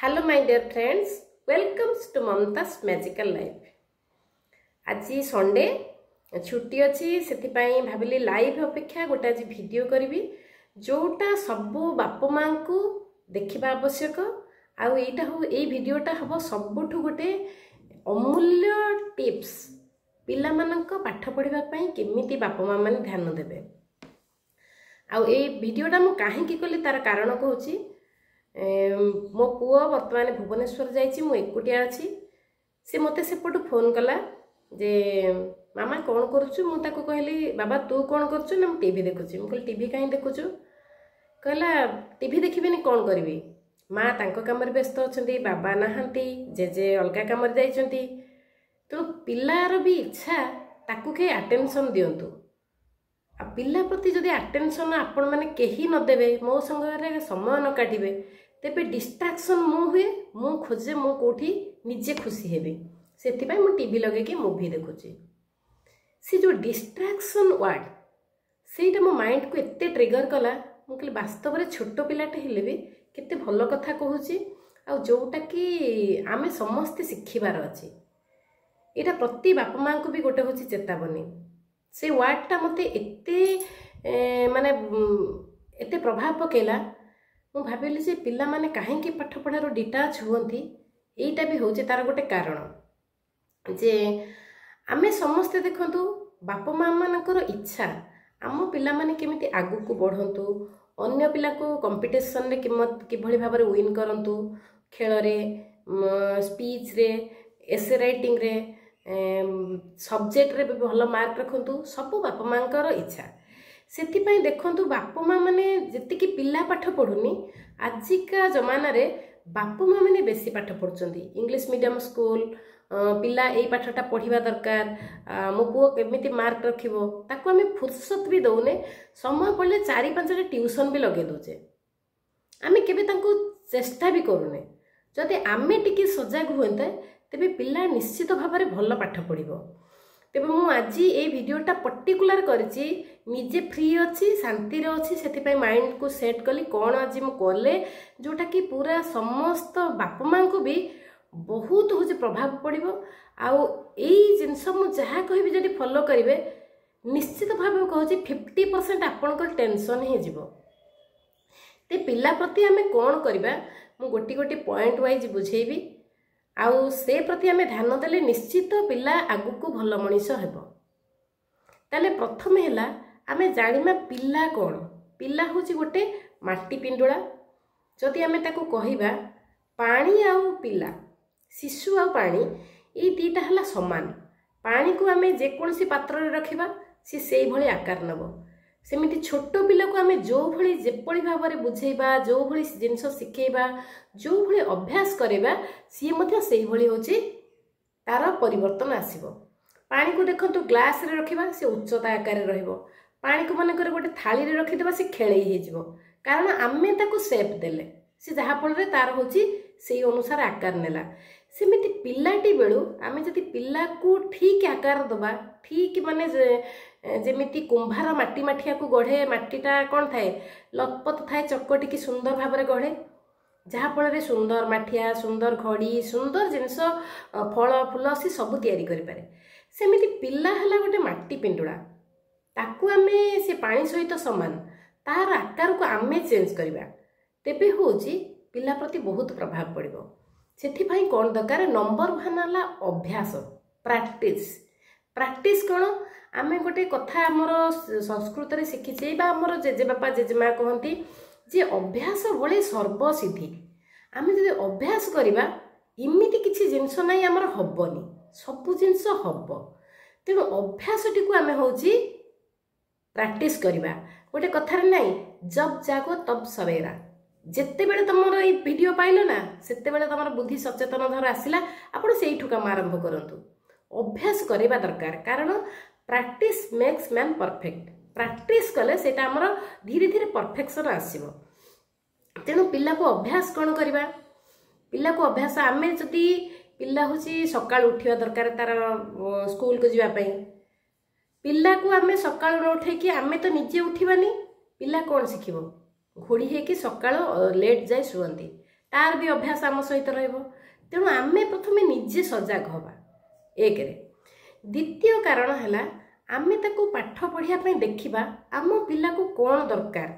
Hello my dear friends, welcome to Mamta's Magical Life. आज Sunday छुट्टी अच्छी से भाविली लाइव अपेक्षा गोटे आज वीडियो करी जोटा सबू बाप माँ को देखा आवश्यक आईटा हो भिडटा हम सबुठ गोटे अमूल्य टिप्स पिला मानक पाठ पढ़ापी केमिति बाप माँ मैंने ध्यान देवे भिडटा मुझे कहीं कली तार कारण कहूँ मो पुओ बर्तमान भुवनेश्वर जाइए मु एकुटिया अच्छी सी मत सेपटू फोन कला जे मामा कौन करुचु मुझे कहली बाबा तू कौन करुचु ना टीवी देखुची मुझे टीवी कहीं देखुचु कहला टीवी देखिबिनी कौन करी माँ तांको काम व्यस्त अच्छा बाबा नहांती जेजे अलग काम जाइछंती तो पिलार भी इच्छा ताकू के अटेंशन दियंतु आ पिला प्रति जदि अटेंशन आपण माने केही न देबे मो संगे समय न काटिबे तेबे डिस्ट्रैक्शन मु हुए मु खोजे मु कोठी निजे खुशी हेबे सेथिबाई मु टीवी लगे कि मूवी देखुची से जो डिस्ट्रैक्शन वर्ड सेटा मो माइंड को एते ट्रिगर कला मु कहली वास्तव रे छोट पिलाटे हेले भी केते भलो कथा कहूची आ जोटा कि आमे समस्त शिखिबार अछि एटा प्रति बाप मां को भी गोटे होची चेतावनी से वर्डटा मते एते माने एते प्रभाव पकेला मु भाबिली जे पिला माने काहे कि पाठ पढ़ारो डिटाच हुवंती एटा भी होचे तार गोटे कारण जे आमे समस्ते देखंतु बाप मां मानकर इच्छा आम पिला माने केमिति आगु को बढ़ंतु अन्य पिला को कंपटीशन रे किभली भाबरे विन करंतु खेल रे स्पीच रे एसे राइटिंग रे सब्जेक्ट रे भल मार्क रखंतु सब बाप मांकर इच्छा सेथिपाई देखंतु बाप माँ माने जेतिकी पिला पाठ पढ़ुनी आजिका जमाना रे बाप माँ माने बेसी पाठ पढ़ुचंती इंग्लिश मीडियम स्कूल पिला एई पाठटा पढ़िबा दरकार मो पुओ केमिति मार्क रखिबो ताको आमे फुर्सत भी दउने समय पड़ले 4-5 ट्यूशन भी लगे दोचे आमे केबे तांको चेष्टा भी करूने जदि आमे टिके सजग हुएंते तेबे पिला निश्चित भाव में भल पाठ पढ़िबो तेबे मु आज ए वीडियोटा पर्टिकुलर करिछि निजे फ्री अच्छी शांति रे अच्छी सेथिपाई माइंड को सेट कली कौन आज मु कले जोटा कि पूरा समस्त बाप मां को भी बहुत हो प्रभाव पड़ो आउ एई जिनस मु जहा कहबी जदि फॉलो करिवे निश्चित भाव कहूँ 50% आपनकर टेंशन ही जीवो ते पिला प्रति आमे कौन करबा मु गोटी गोटी पॉइंट वाइज बुझेबी आउ से प्रति आमे ध्यान देले निश्चित पिला आगु को भल मनीष हेबो ताले प्रथम हैला आमे जानिमा पिला कौन पिला होची गोटे माटी पिंडुळा जदि आमे ताको कहिबा पानी आउ पिला शिशु आ पानी ये दीटा हला समान पानी को आमे जे कोनसी पात्र रे रखिबा सी सेई भली आकार नबो सेमिति छोट पिला को आमे जो भली जेपळी भाबरे बुझेइबा जो भली जिंस सिखेइबा जो भली अभ्यास करेबा सी मध्ये सेई भली होची तार परिवर्तन आसीबो पानी को देखंतु ग्लास रे रखिबा से उच्चता आकार रे रहइबो पानी को मन करे गोटे थाली रे रखि देबा से खेळेई हे जिवो कारण आमे ताको शेप देले से जहा फल रे तार होची सेई अनुसार आकार नेला सेमिति पिलाटी बेलू आमे जदि पिला को ठीक आकार दबा ठीक माने जेमिति कुंभार माटी माठिया को गढ़े माटीटा कौन थाए लतपत थाए चकटी की सुंदर भाव में गढ़े जहा फल सुंदर माठिया सुंदर घड़ी सुंदर जिनस फल फूल सी सब तैयारी करि पारे सेमिति पिला हला गोटे माटी पिंडुळा ताकू आमे से पानी सहित समान तार आकार को आमे चेंज करबा तेबे होची पिला प्रति बहुत प्रभाव पड़ो सेथिभाई कौन दरकार नंबर 1 हला अभ्यास प्रैक्टिस प्रैक्टिस कौन आमे गोटे कथा आमर संस्कृत रे शिखिचे बा आमर जेजेबापा जेजेमा कहती जे अभ्यास बळे सर्वसिद्धि आमे जदि अभ्यास करबा इमिति किछि जिंस नै आमर हबनी सब जिंस हब तेणु अभ्यासटी को आमे होची प्रैक्टिस करबा गोटे कथा रे नै जब जागो तब सवेरा जेते बेले तुमर ए वीडियो पाइलो ना सेते बेले तुमर बुद्धि सचेतन धर आसिला आपण सेइठु काम आरंभ करंतु अभ्यास करबा दरकार कारण practice makes man perfect practice कले सेटा हमर धीरे धीरे परफेक्शन आसीबो तेणु पिला को अभ्यास कोन करबा पिला को अभ्यास आमे जति पिला होची सकाळ उठिवा दरकार तार स्कूल को जिवा पई पिला को आमे सकाळ न उठे कि आमे तो निजे उठिबानी पिला कोन सिखिबो घोड़ी है कि सकाळ लेट जाए शुअंती तार भी अभ्यास आम सहित रहिबो। तेणु आमे प्रथमे निजे सजग हवा एक रे। द्वितीय कारण है आमे ताको पाठ पढ़िया पई देखिबा आम पिला को कौन दरकार,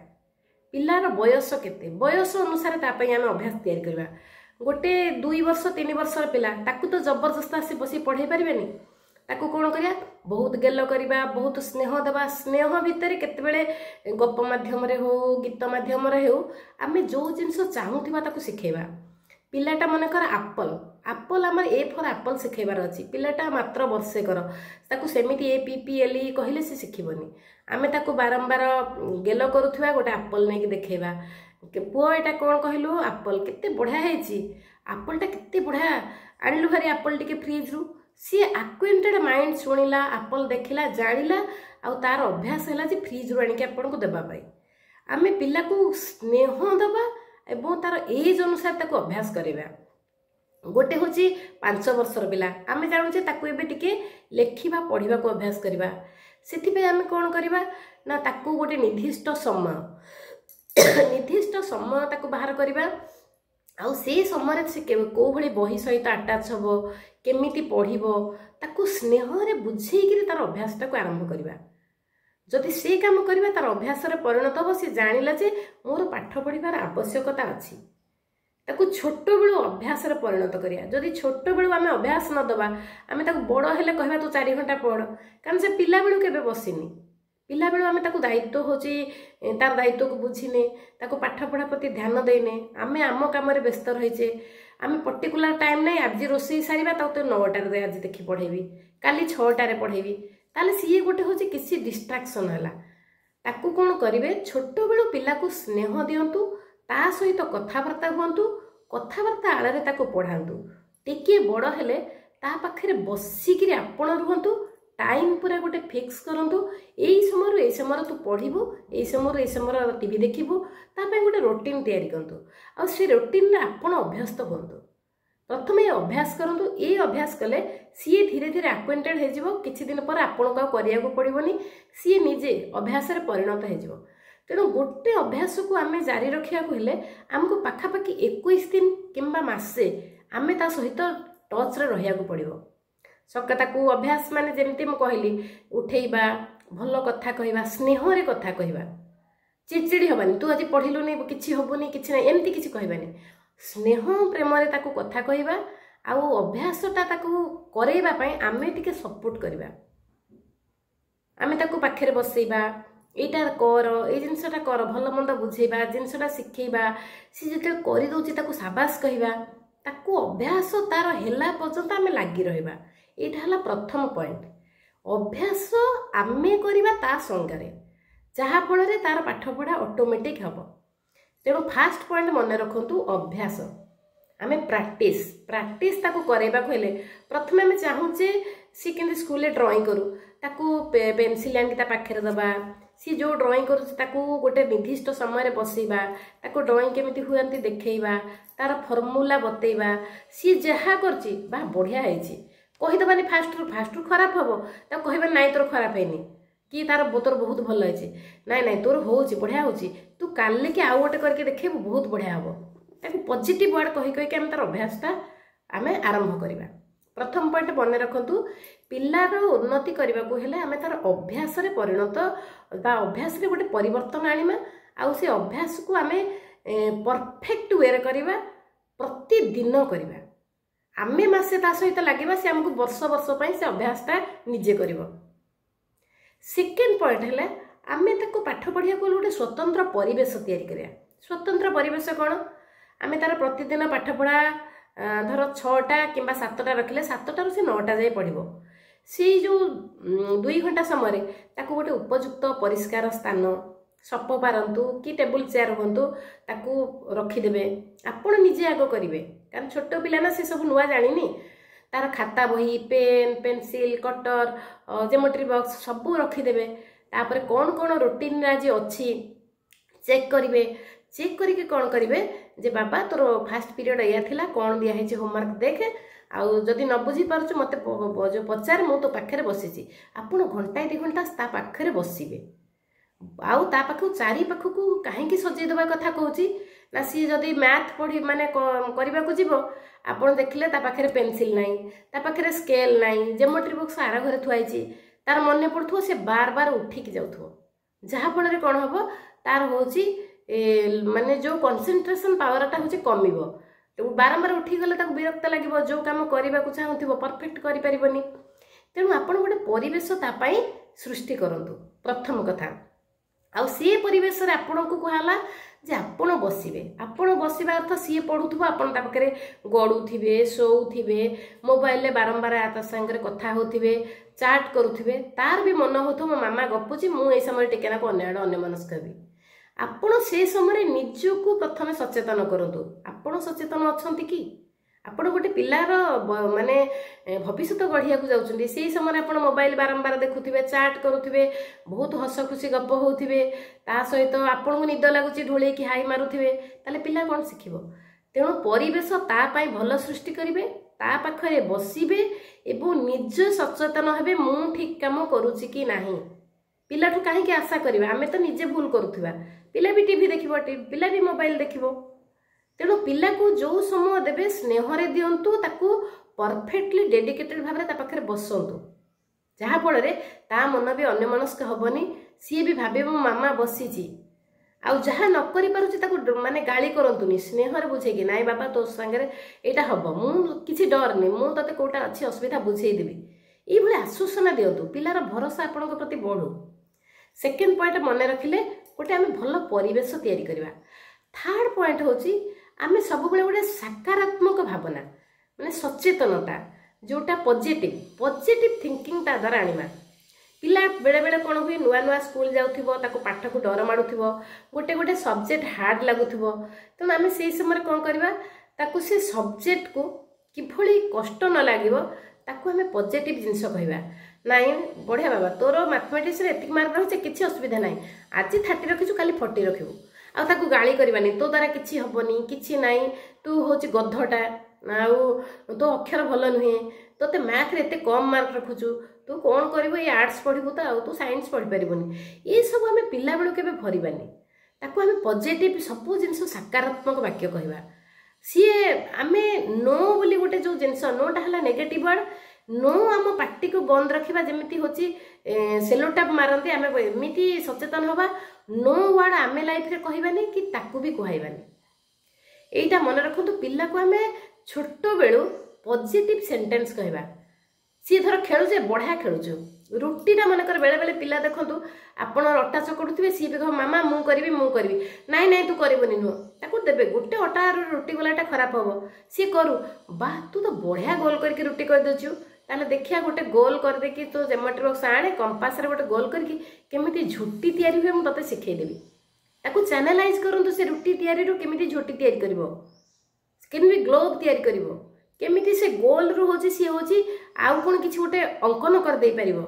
पिलार बयस केते, बयस अनुसार तापई आमे अभ्यास तैयारी करबा। गोटे 2 वर्ष 3 वर्षर पिला ताकू तो जबरदस्त आसी बसी पढ़ाई पारिबेनी, ताकू कौन करिया बहुत गेल करिबा, बहुत स्नेह देवा। स्नेह भितर केतेबेले गप माध्यम रे हो गीत माध्यम रे हो आमे जो जिंस चाहूथिबा ताकू सिखेबा। पिलाटा मनकर आप्पल आप्पल आमर ए फॉर आप्पल सिखेबार अछि, पिलाटा मात्र वर्षे कर ताकू सेमिति A P P L E कहिले से सिखिबनी। आमे ताकू बारंबार गेल करूथुवा गोटे आप्पल नै कि देखेबा, पुओ एटा कोन कहलु आप्पल केते बढ़िया हेछि, आप्पलटा केते बढ़िया आनिलु भारी आप्पल टिके फ्रिज रु। सी एक्वेंटेड माइंड सुनिला, आप्पल देखिला, जानिला आ तार अभ्यास हैला जे फ्रिज रु आनि के आपन को देबा पाई। आमे पिला को स्नेह देबा एवं तार एज अनुसार ताको अभ्यास करिबा। गोटे होची 5 वर्षर पिला, आमे जानु जे ताको एबे टिके लेखिबा पढ़िबा को अभ्यास करिबा। सेथि पे आमे कोन करिबा ना ताको गोटे निर्दिष्ट समय ताको बाहर करिबा। आउ से समय से को भली बही सहित अटैच हबो, केमिति पढ़िबो, ताको स्नेह रे बुझेइकरी तार अभ्यास ताको आरंभ करिबा। जदि से काम करिबा तार अभ्यास रे परिणत हो, से जानिला जे मोर पाठ पढ़िबार आवश्यकता अछि, ताको छोट बेलु अभ्यास रे परिणत करिया। जदि छोट बेलु आमे अभ्यास न दबा, आमे ताको बड़ हेले कहबा तू 4 घंटा पढ़, कारण से पिला बेलु केबे बसिनी। पिला बेलु आमे ताको दायित्व होची, तार दायित्व को बुझिने, ताको पाठ पढ़ा प्रति ध्यान देने, आमे आम काम रे व्यस्त रहिचे। आमे पर्टिकुलर टाइम नै आज रोसई सारिबा तो 9टा रे आज देखि पढ़ेबी, काली 6टा रे पढ़ेबी, ताले सीए गोटे होची किसी डिस्ट्रैक्शन हला। ताकू कोन करिवे छोट बेलु पिला को स्नेह दियंतु, ता सहित कथावार्ता हुअंतु, कथावार्ता आळे रे ताको पढ़ांतु। टिके बड़ हेले ता पाखरे बसिकिरी आपण रुहंतु, टाइम पूरा गोटे फिक्स करंतु, एई समय तू पढ़िबो, एई समय टीवी देखिबो, ता पे गोटे रूटीन तैयारी करंतु। आ से रूटीन रे आपण अभ्यस्त होंतु। प्रथमे अभ्यास करंतु, ए अभ्यास कले सी धीरे धीरे एक्वेंटेड हे जिवो, किछि दिन पर आपण का करिया को पड़िबोनी, सी निजे अभ्यास रे परिणत हे जिवो। तेणु गोटे अभ्यास को आमे जारी रखिया को हेले हमको पाखापाखि 21 दिन किंबा मासे आमे ता सहित टच रे रहिया को पड़िबो। सकाता को अभ्यास माने जेमति म कहली उठेइबा, भल कथा कहबा, स्नेह रे कथा कहबा, चिड़चिड़ी हबानी, तू आज पढ़िलु नै किछि हबोनी, किछि नै एमति किछि कहबानी। स्नेह प्रेम रे ताको कथा कहबा, आउ अभ्यासटा ताको करेइबा पई आमे टिके सपोर्ट करबा। आमे ताको पाखरे बसैबा, एटा कर, ए जिनसटा कर, भल मंद बुझेइबा, जिनसटा सिखेइबा, सी जेते करि दोची ताको शाबाश कहबा, ताको अभ्यास तार हेला पर्यंत आमे लागि रहबा। एटा हला प्रथम पॉइंट। अभ्यास आमे करिबा ता संगारे, जहा फल रे तार पाठ पढ़ा ऑटोमेटिक हबो। तेणु फास्ट पॉइंट मन रखंतु अभ्यास। आमे प्रैक्टिस ताको करेबा को हेले प्रथमे आमे चाहूचे सी केंदे स्कूल रे ड्राइंग करू, ताको पेंसिल आन ता पाखरे दबा, सी जो ड्राइंग करू ताको गोटे निर्दिष्ट समय रे बसैबा, ताको ड्राइंग केमिति हुआंती देखैबा, तार फॉर्मूला बतैबा, सी जहा करची बा बढ़िया हेची कहि दबानी। फास्ट खराब हबो ता कहबा नाइ तोर खराब हेनी, कि तार तोर बहुत भल हेची, नाइ तोर होची बढ़िया होची, तू काले के आउ गोटे करके देखेबो बहुत बढ़िया हबो। ताको पॉजिटिव वर्ड कहि कहि के हम तार अभ्यासटा आमे आरंभ करिबा। प्रथम पॉइंट मन रखंतु, पिलार उन्नति करबा को हेले आमे तार अभ्यास रे परिणत बा अभ्यास रे गोटे परिवर्तन आनिमा, आउ से अभ्यास को आमे परफेक्ट वे रे करिबा, प्रतिदिन करिबा। आमे मासे ता सहित लागिबा, से हमको वर्ष पई से अभ्यासटा निजे करिवो। सेकेंड पॉइंट है आमे ताको पाठ पढ़िया को गोटे स्वतंत्र परिवेश तैयारी करिया। स्वतंत्र परिवेश कौन, आमे तार प्रतिदिन पाठ पढ़ा धर 6टा किंबा 7टा रखिले 7टा रु से 9टा जाए पढ़िबो। से जो 2 घंटा समय रे ताको गोटे उपयुक्त परिष्कार स्थान, सप पारंतु कि टेबुल चेयर होंतु, ताको रखिदेबे। आपण निजे आगो करिवे, कारण छोट पिला ना से सब नुआ जानिनी। तार खाता बही, pen, pencil, cutter, geometry box सब रखिदेबे। तापर कौन कौन रूटीन आज अच्छी चेक करिवे। चेक करके कौन करिवे जे बाबा तोर फास्ट पीरियड या थिला, कौन दिया है होमवर्क देख, आउ जदि न बुझी पारछु मते जो पचार, मु तो पाखरे बसिची। आपण घंटा 2 घंटा ता पाखरे बसिबे। आउ ता पाखु चारि पाखु काहेकि सजै दबा कथा कहूची ना सी जदि मैथ पढ़ी माने करबा को जीवो आपण देखले ता पाखरे पेंसिल नाही ता पाखरे स्केल नाही ज्योमेट्री बॉक्स आरा घरे थुआइची तार मन पड़थो से बार बार उठिक जाउथो जहा फल रे कोन हबो तार होची माने जो कंसंट्रेशन पावरटा होची कमिबो तो बारंबार उठी गले ताको विरक्त लागिबो जो काम करबा को चाहुथिबो परफेक्ट करि परिबोनी तेणु आपण गोटे परिवेश तापाई सृष्टि करंतु प्रथम कथा आ सी परिवेश रे आपण को कहला जे आपण बसिबा अर्थ सी पढुथबो आपण ता पाखरे गडुथिबे सोउथिबे मोबाइल रे बारंबार आता संगे कथा होथिबे चैट करुथिबे तार भी मन होथो मो मामा गपुची मु ए समय टिकेना को अन्य मनस्क हेबी आपण से समय निजको प्रथम सचेतन करंतु आपण सचेतन अछंती कि आपण गोटे पिलार माने भविष्य गढ़िया को जाउछंती से समय आपण मोबाइल बारंबार देखुथिबे चैट करुथिबे बहुत हस खुशी गप होउथिबे ता सहित आपण को निद लागुची ढोले कि हाई मारुथिबे ताले पिला कोन सिखिबो तेणु परिवेश ता पई भल सृष्टि करिवे ता पाखरे बसिबे एवं निज सचेतन हेबे मु ठीक काम करूची कि नाही पिलाठू काहे कि आशा करिवे आमे तो निजे भूल करूथिबा पिला भी टीवी देखिबो पिला भी मोबाइल देखिबो तेणु पिला को जो समय देवे स्नेहरे दिंतु ताकू परफेक्टली डेडिकेटेड भाव ता पाखरे बसंतु जहा फल रे ता मन भी अन्य मनस्क हबनी सी भी भाबे मो मामा बसीची आ जहा न करि पारुची ताकू माने गाली करंतुनी स्नेहरे बुझे कि नाई बाबा तो संगे एटा हबो मु किछि डर नै मु तते कोटा अछि असुविधा बुझेई देबी ई भले आश्वासन दियंतु पिलार भरोसा आपनक प्रति बढ़ू सेकेंड पॉइंट मन रखिले गोटे आमे भल परिवेश तैयारी करबा थर्ड पॉइंट होची आमे सब बेले गोटे सकारात्मक भावना माने सचेतनता जोटा पॉजिटिव थिंकिंग ता द्वारा आनिमा पिला बेले बेले कोन हुई नुआ नुआ स्कूल जाउथिबो ताको पाठ को डर माडुथिबो गोटे गोटे सब्जेक्ट हार्ड लागुथिबो त आमे सेही समय कोन करबा ताको से सब्जेक्ट को किभली कष्ट न लागिबो ताको आमे पॉजिटिव जिंस कहबा नाई बढ़िया बाबा तोर मैथमेटिक्स रे एतिक मार्क रहउचे किछि असुविधा नाई आज 30 रखिछु काली 40 रखिबो आ ताकू गाली करबानी तो द्वारा किछि हबनी किछि नाई तू होची गद्धटा आउ तो अक्षर भल नुहे तोते मैथ रे एते कम मार्क रखुछु तू कोन करबो ए आर्ट्स पढिबो त आउ तू साइंस पढि परिबोनी ए सब हमें पिला बेलु केबे भरिबानी ताकू हमें पॉजिटिव सब जिंस सकारात्मक वाक्य कहबा सी आमे नो बोली गोटे जो जिंस नोटा हला नेगेटिव वर्ड नो आम पार्टी को बंद रखा जमी हूँ सेलोटाप मारती आम एमती सचेतन हवा नो वर्ड आम लाइफ रे कहबानी कि ताकू भी कहबानी एटा मन रखु पिला को आम छोट बेलू पॉजिटिव सेंटेंस कहबा सी धर खेलुचे बढ़िया खेलुचु रुटीटा मनकर बेले बेले पिला देखंतु आपण अटा चकड़ुथिबे सी भी कह मामा मु करबी नाई नाई तू करबनी नुह ताकू देबे गोटे अटा रुटी गलाटा खराब हबो सी करू बा तू तो बढ़िया गोल करके रुटी कर दछु ताले देखिया गोटे गोल कर दे कि तो ज्योमेट्री बॉक्स आणे कंपास रे गोटे गोल करके केमिति झुट्टी तयारी हुए मु तते सिखै देबी ताकू चैनलाइज करंतु से रुटी तयारी रो केमिति झुट्टी तयारी करबो केमिति ग्लोब तयारी करबो केमिति से गोल रु होची सी होची आउ कोन किछि गोटे अंकन कर दे परिबो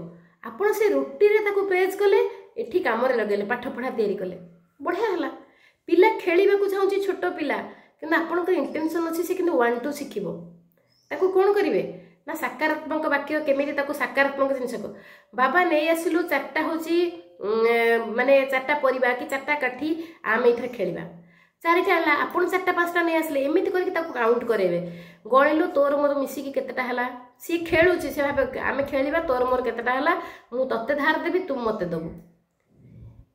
आपण से रुटी रे ताकू प्रेज कले एठी काम रे लगेले पाठ पढ़ा तयारी कले बढ़िया हला पिला खेलिबा को चाहूची छोट पिला किंतु आपण को इंटेंशन अछि से किंतु 1 2 सिखिबो ताकू कोन करिवे ना सकारात्मक वाक्य केमिति ताकू सकारात्मक जिंस को बाबा नै आसिलु चारटा होची माने चारटा परिबा कि चारटा काठी आम एथरे खेलिबा चारिटा हला आपण चारटा पांचटा नै आसले एमिति करके ताकू काउंट करेबे गणिलु तोर मोर मिसी कि केतेटा हला सी खेलुची से भाबे आमे खेलिबा तोर मोर केतेटा हला मु तत्ते धार देबी तुम मते दबु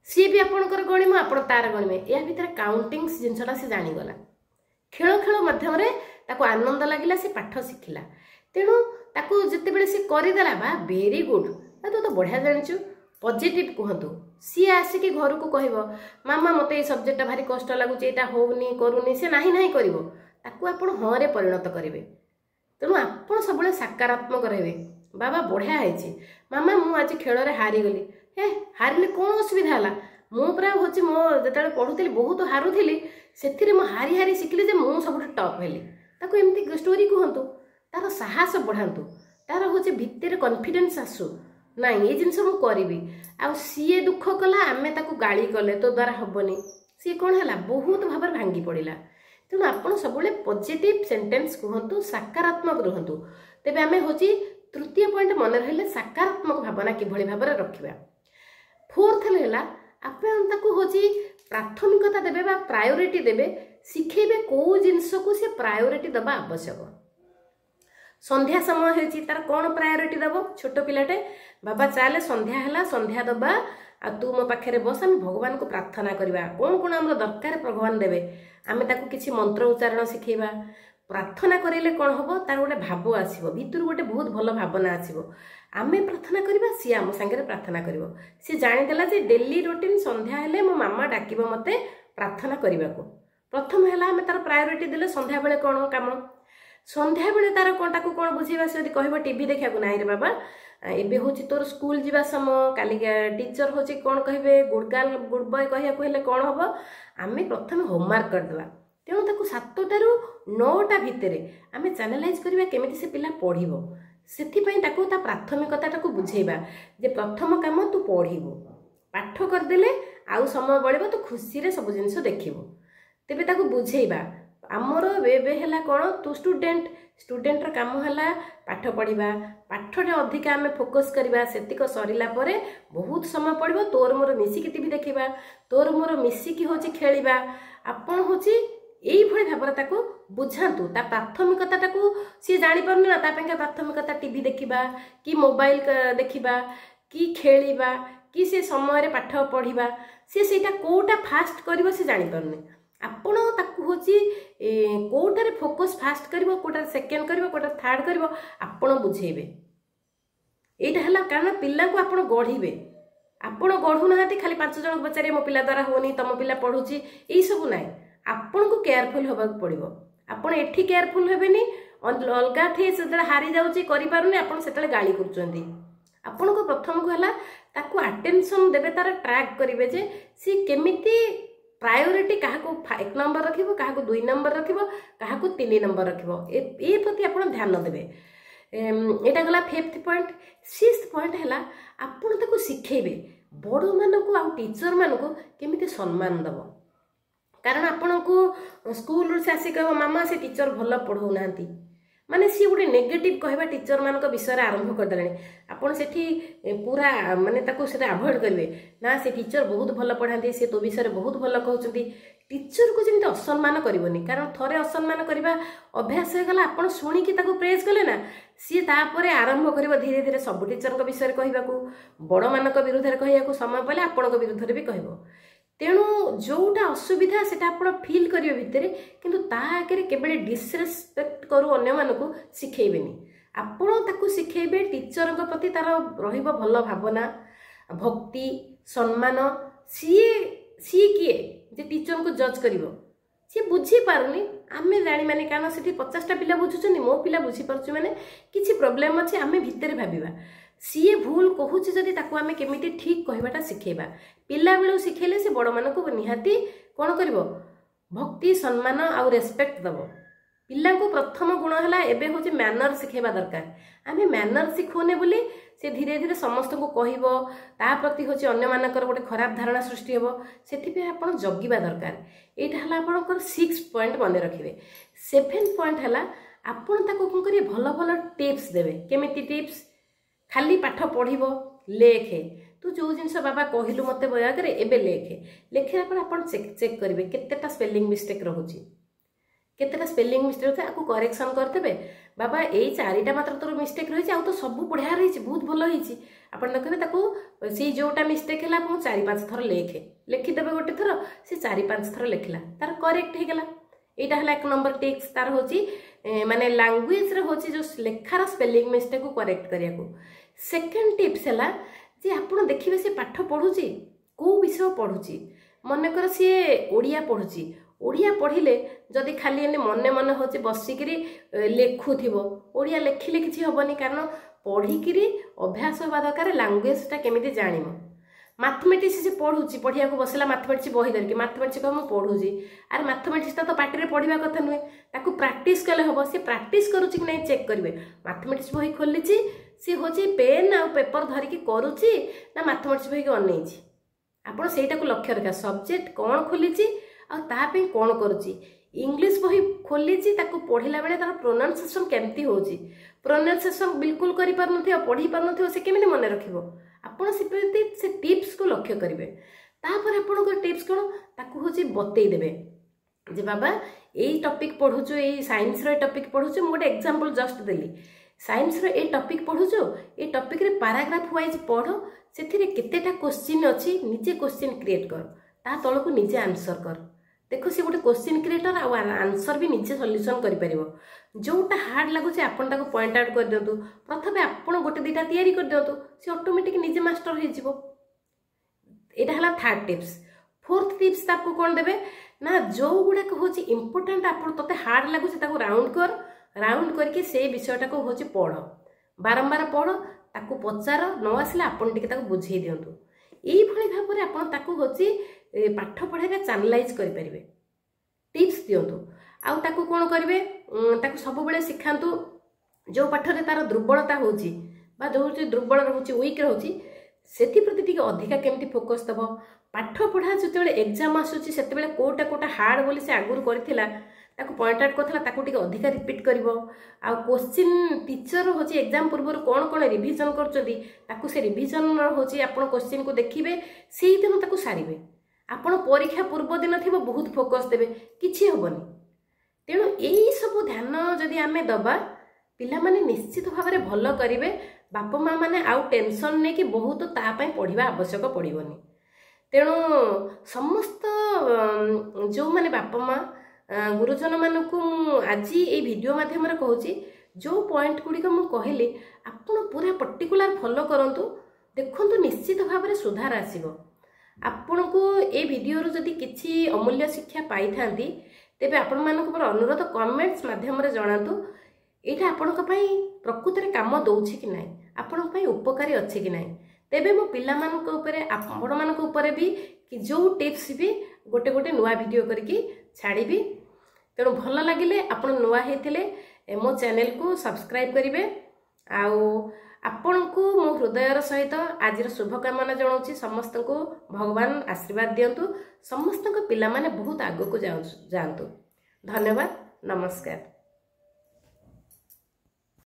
सी भी आपणकर गणिम आपण तार गणिमे या भितर काउंटिंग जिंसटा से जानि गला खेल खेल माध्यम रे ताकू आनंद लागिला से पाठ सिखिला तेणु ताकू जिते बेले से करिदेला बा वेरी गुड तू तो बढ़िया जानिछु पॉजिटिव कहतु सी आसिकी घर को कहबो मामा मते ए सब्जेक्ट भारी कष्ट लागुचे एटा होउनी करूनी से नाही नाही करबो ताकू आपण हरे परिणत करिवे तेणु आपण सबले सकारात्मक रहबे बाबा बढ़िया हैछि मामा मु आज खेल रे हारी गली हे हारिले कोन असुविधा हला मु पूरा होछि मो जतले पढुतली बहुत हारुथली सेथिरे मो हारी हारी सिखली जे मु सबठु टॉप हेली ताकू एमती स्टोरी कहंतु तार साहस बढ़ातु तार हूँ भितर कॉन्फिडेंस आसू ना ये जिनस मु करी आ सी दुख कला आमे ताकू गाली कले तो द्वारा हबनी सी कौन है बहुत भाव भांगी पड़ा तेणु आप सब पॉजिटिव सेंटेंस कहतु सकारात्मक रुहतु तेबे आमे हूँ तृतीय पॉइंट मन रही सकारात्मक भावना किभली भाव रखा फोर्थ है आप हूँ प्राथमिकता देवे प्रायोरिटी देवे शिखेबे कौ जिनस को से प्रायोरिटी दबा आवश्यक। संध्या समय होती तार कौन प्रायोरिटी दब छोट पिलाटे बाबा चले संध्या है संध्या दबा आ तू मो पाखे बस आम भगवान को प्रार्थना करवा कौन कौन आम दरकार भगवान देवे आम ताकू किसी मंत्र उच्चारण शिखेबा प्रार्थना करेले कौन हम तार गोटे भाव आसो भितर गोटे बहुत भल भावना आसो आम प्रार्थना करवा सी आम सांगे प्रार्थना कर सी जाणीदेला जे डेली रूटीन संध्या हेले मो मामा डाक मते प्रार्थना करने को प्रथम है आम तार प्रायोरिटी देले संध्या बेले कौन काम संध्या बेले तार कौन ताकू कौन बुझेबा से कह टीवी देखा ना रे बाबा एबे होची तोर स्कूल जीवा समय काली टीचर होची कौन कहे गुड गर्ल गुड बॉय कहले कौन हम आम प्रथम होमवर्क करदेवा तेणु ताकू 7टारू 9टा भितर आम चैनलाइज करवा केमी से पिला पढ़ो से प्राथमिकता बुझेबा जे प्रथम काम तू पढ़ू पाठ करदेले आउ समय बढ़ तू खुशी रे सब जिन देखिबो तेबे ताकू बुझेबा आमर एबे हैला कौन तू स्टूडेंटर काम है पाठ पढ़ा पाठटे अधिक आम फोकस करवा सेतिक सरिला परे बहुत समय पड़ो तोर मोर मिसिकी टीवी देखा तोर मोर मिसिकी होची खेलिबा आपण होची यही भाव ताको बुझातु ता प्राथमिकता सी जानी पारनी ना तापेंका प्राथमिकता टीवी देखा कि मोबाइल देखा कि खेलिबा कि से समय रे पाठ पढ़ा सी सेटा कोटा फास्ट करिवो से जानी पारनी आपण ताकू होची Kotare focus fast करिवो Kotare second करिवो Kotare third करिवो आपण बुझेबे एटा हला कारण पिल्ला को आपण गढ़ीबे आपण गढ़ु नाहाती खाली 5 जन पचारे मो पिला द्वारा होनी तम पिला पढ़ुची एई सब नाइ आपण को केयरफुल होबाक पड़िबो आपण एठी केयरफुल हेबेनी अलगा ठी से हारी जाउची करि पारुनी आपण सेतले गाली करचंती आपण को प्रथम को हला ताकू अटेंशन देबे तार ट्रैक करिवे जे सी केमिति प्रायोरिटी क्या को 1 नंबर रखिबो क्या को 2 नंबर रखिबो क्या को 3 नंबर रखिबो ए प्रति आपण ध्यान देबे एटा गला 5th पॉइंट 6th पॉइंट हला आपण ताकू सिखेबे बड़ मानको आ टीचर मानको केमिति सम्मान दबो कारण आपण को स्कूल से आसी कहबो मामा से टीचर भल पढ़ौ नांती माने सी गोटे नेगेटिव कहबा टीचर मानक विषय आरंभ कर देले आपण सेठी पूरा माने ताको से अवॉइड करिवे ना से टीचर बहुत भल पढ़ाती से तो विषय बहुत भल कहउचंती टीचर को जेमति असम्मान करबोनी कारण थरे असम्मान करबा अभ्यास हो गला आपण सुनी कि ताको प्रेज कले ना सी तापरे आरंभ करबो धीरे धीरे सब टीचर को विषय कहबाकू बड़ मानक विरुद्ध रे कहयाकू समय पले आपण को विरुद्ध रे भी कहबो तेणु जोटा असुविधा से फिल करिवे भितरे किंतु ता आगे केबे डिसरेस्पेक्ट करू अन्य मानकू सिखेबेनी आपण ताकू सिखेबे टीचर को प्रति तार रहिबो भल भावना भक्ति सम्मान सी किए जे टीचर को जज करिवो सी बुझी पारुनी आमे जानी माने कारण सेठी 50टा पिला बुझुचनी मो पिला बुझी पारछु माने किछि प्रॉब्लम अछि आमे भितरे भाबिबा सीए भूल कहूँ जदि ताकू आमे केमिति ठीक कहबाटा सिखेबा पिला बेलू सिखेले से बड़ मानक निहाती कौन करिवो भक्ति सम्मान आउ रेस्पेक्ट दबो पिला को प्रथम गुण है एबे होची मैनर सिखेबा दरकार आमे मैनर सिखोने बोली से धीरे धीरे समस्त को कहबो ता प्रति होची अन्य मानकर गोटे खराब धारणा सृष्टि हेबो सेथि पे आपण जगिबा दरकार एटा हला आपनकर 6 पॉइंट बने रखिबे 7 पॉइंट हला आपण ताको कोन करी भलो भलो टिप्स देबे केमिति टिप्स खाली पाठ पढ़ो लेखे तू जो जिनस बाबा कहलु मत बया करे एबे लेखे लेखिला पर आपण चेक करिवे केतेटा स्पेलिंग मिस्टेक रहउची केतेटा स्पेलिंग मिस्टेक आकु करेक्शन करतेबे बाबा एई 4टा मात्र तोर मिस्टेक रहिछि आ तो सब बढ़िया रहिछि बहुत भलो हिछि आपण देखबे ताकू से जोटा मिस्टेक हला आपण 4-5 थर लेखे लेखि देबे गोटे थर से 4-5 थर लेखिला तार करेक्ट हे गेला एटा हला 1 नंबर टिप्स तार होची माने लैंग्वेज रे होची जो लेखार स्पेलिंग मिस्टेक को करेक्ट करिया को सेकंड टिप्स हला जे आपण देखिबे से पाठ पढुची को विषय पढुची मन कर से ओडिया पढुची ओडिया पढ़िले जदि खाली एने मने मने होची बसिकिरी लेखुथिबो ओडिया लेखिले किछि हबनी कारण पढ़िकिरी अभ्यास होबा दरकार लैंग्वेज ता केमिति जानिमो मैथमेटिक्स से पढ़ुची पढ़िया को बसला मैथमेटिक्स बही धरिकी मैथमेटिक्स को पढ़ुची अरे मैथमेटिक्स तो पार्टी में पढ़ा कथा नुहे ताकू प्रैक्टिस कले हम सी प्रैक्टिस करुच्ची कि नहीं चेक करेंगे मैथमेटिक्स बही खोली सी हूँ पेन आ पेपर धरिकी करुच्ची ना मैथमेटिक्स बही की अनईची आपड़ से लक्ष्य रखा सब्जेक्ट कौन खोली आतापी कौन करुच्ची इंग्लिश बही खोली पढ़ला बेले तार प्रोनाउंसिएशन केमती होची प्रोनाउंसिएशन बिल्कुल करि पारनथियो पढ़ी पारनथियो से केमिति मने रखिबो आपण से टिप्स को लक्ष्य करेंगे तापर आपण टिप्स कौन ताकू होची बतई देबे जे बाबा यही टॉपिक पढ़ुचु यही साइंस रो टॉपिक पढ़ुचु मु गोटे एग्जांपल जस्ट देली साइंस रो ए टॉपिक पढ़ुचु ए टॉपिक रे पैराग्राफ वाइज पढ़ सेथिरे केतेटा क्वेश्चन अछि निजे क्वेश्चन क्रिएट कर ता तळको निजे आंसर कर देखो से गोटे क्वेश्चन क्रिएटर आ आंसर भी निजे सॉल्यूशन करि परिबो जोटा हार्ड लागु छै आपण ताको पॉइंट आउट कर दियंतु प्रथमे आपण गोटे दिटा तयारी कर दियंतु से ऑटोमेटिक निजे मास्टर हे जिवो एटा हला थर्ड टिप्स फोर्थ टिप्स ताको कोन देबे ना जो गुडा को होची इंपोर्टेंट आपण तते हार्ड लागु छै ताको राउंड करके से विषयटा को होची पढ़ बारंबार पढ़ ताको पचार न आसले आपण टिके ताको बुझेई दियंतु एई भली भाबरे आपण ताको होची पाठ पढ़ाई रे चैनलाइज करि परिबे टिप्स दियंतु आउ ताको कोन करबे ताको सब बेले सिखांतु जो पाठ रे तार दुर्बलता होची बा जो दुर्बल रहउची वीक रहउची सेति प्रति टिके अधिका केमती फोकस दबो पाठ पढ़ा जते एग्जाम आसुची सेते बेले कोटा कोटा हार्ड बोली से आगुर करथिला ताको पॉइंट आउट करथिला ताको टिके अधिका रिपीट करिवो आ क्वेश्चन टीचर होची एग्जाम पूर्व कोन कोन रिवीजन करचोदी ताको से रिवीजन होची आपण क्वेश्चन को देखिबे सेही दिन ताको सारिबे आपण परीक्षा पूर्व दिन थिबो बहुत फोकस देबे किछि होबनी तेणु एई सब ध्यान जदि आमे दबा पिला माने निश्चित भाव में भल करिवे बापा माँ माने आउ टेंशन नहीं कि बहुत तापाई पढ़ा आवश्यक पड़ोनी तेणु समस्त जो माने बापा माँ गुरुजन मानक आज ये वीडियो माध्यम कहूँ जो पॉइंट गुड़िक मुझे कहली आपण पूरा पर्टिकुलर फॉलो करंतु देखंतु निश्चित भाव में सुधार आसीबो आपण को ए वीडियो रो जदि किछि अमूल्य शिक्षा पाई थांती तेबे आपण मानक पर अनुरोध कमेंट्स माध्यम रे जणातु एटा आपण को पई प्रकृति रे काम दउछि कि नाही आपण को पई उपकारी अछि कि नाही तेबे मो पिला मानक ऊपर आपण मानक ऊपर भी कि जो टिप्स भी गोटे गोटे नुवा वीडियो करके छाड़ीबी तेणु भल लगिले आपण नुवा हेतिले मो चैनल को सब्सक्राइब करिवे आउ आपण को मो हृदयर सहित आज शुभकामना जनाऊँ समस्त को भगवान आशीर्वाद दियंतु समस्त को पिला माने बहुत आगो को जातु धन्यवाद नमस्कार।